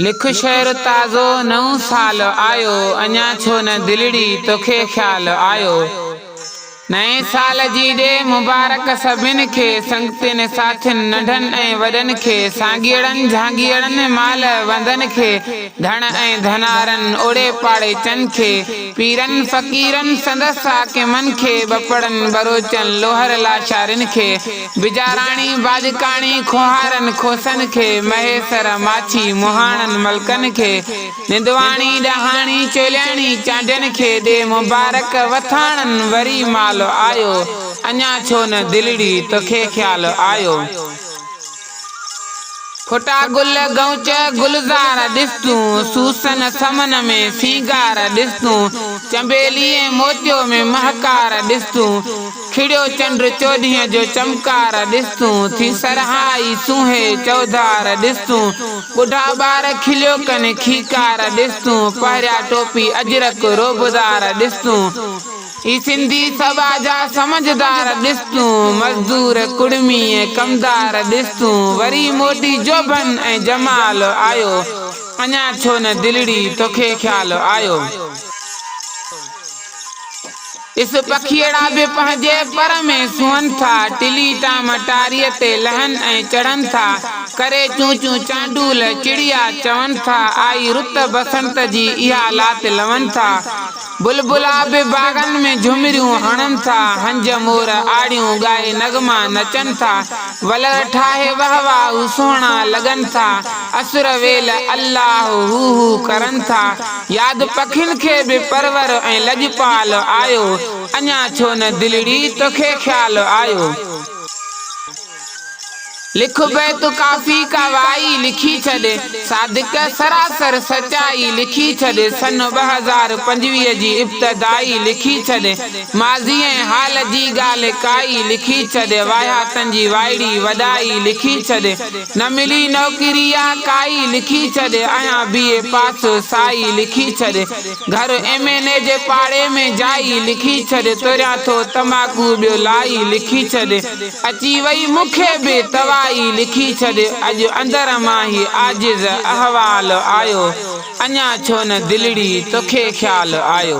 लिख शहर ताज़ो नओं साल आयो, अञा छो न दिलड़ी तोखे ख्याल आयो। नए साल जी दे मुबारक सभिन खे, संगतिन साथिन नंढन ऐं वडन खे, साॻीड़न झांगीड़न माल वंदन खे, धन ऐं धनारन ओड़े पाड़े चन खे, पीरन फ़कीरन संदस हाकिमन खे, बपड़न बरोचन लोहर लाशारिन खे, बिजाराणी बाजकाणी खोहारन खोसन खे, महेसर माछी मुहाणन मलकन खे, निंदवाणी डहाणी चोलियाणी चांडन खे, दे मुबारक वथाणन वरी माल आयो, अञा छो न दिलड़ी तोखे ख्याल आयो। फुटा गुल गौच गुलज़ार ॾिस तूं, सूसन समन में सींगार ॾिस तूं, चंबेली ऐं मोतियो में महकार ॾिस तूं, खिड़ियो चंड चोॾींहं जो चमकार ॾिस तूं, थी सरहाई सूहे चौधार ॾिस तूं, ॿुढा ॿार खिलियो कनि खीकार ॾिस तूं, पहिरिया टोपी अजरक रोबदार ॾिस तूं, ई सिंधी सभा जा समझदार ॾिस तूं, मज़दूर कुड़मी ऐं कमदार ॾिस तूं, वरी मोटी जोबन ऐं जमाल आयो, अञा छो न दिलड़ी तोखे ख्याल आयो। इस पखियड़ा भी पंहिंजे पर में सुहन था, टिली टाम टारीअ ते लहन ऐं चढ़न था, करे चूं चूं चांडूल चिड़िया चवन था, आई रुत बसंत जी इहा लात लवन था, बुलबुला भी बागन में झुमरियूं हणन था, हंज मोर आड़ियूं गाए नगमा नचन था, वलर ठाहे वहवाहू सुहिणा लगन था, असुर वेल अल्लाह हू करन था, याद पखिन खे भी परवर ऐं लजपाल आयो, अञा छो न दिलड़ी तोखे ख्याल आयो। लिख बैत काफ़ी कवाई लिखी छॾे, सादिक सरासर सचाई लिखी छॾे, सन 2025 जी इब्तदाई लिखी छॾे, माज़ी ऐं हाल जी ॻाल्हि काई लिखी छॾे, वाहियातन जी वाइड़ी वॾाई लिखी छॾे, न मिली नौकरिया काई लिखी छॾे, आहियां बीए पास साई लिखी छॾे, घर एमएनए जे पाड़े में जाई लिखी छॾे, तुरियां थो तमाकू ॿियो लाई लिखी छॾे, अची वई मूंखे बि तवा लिखी छॾे, अॼु अंदर मां ही आजिज़ अहवाल आयो, अञा छो न दिलड़ी तोखे ख्याल आयो।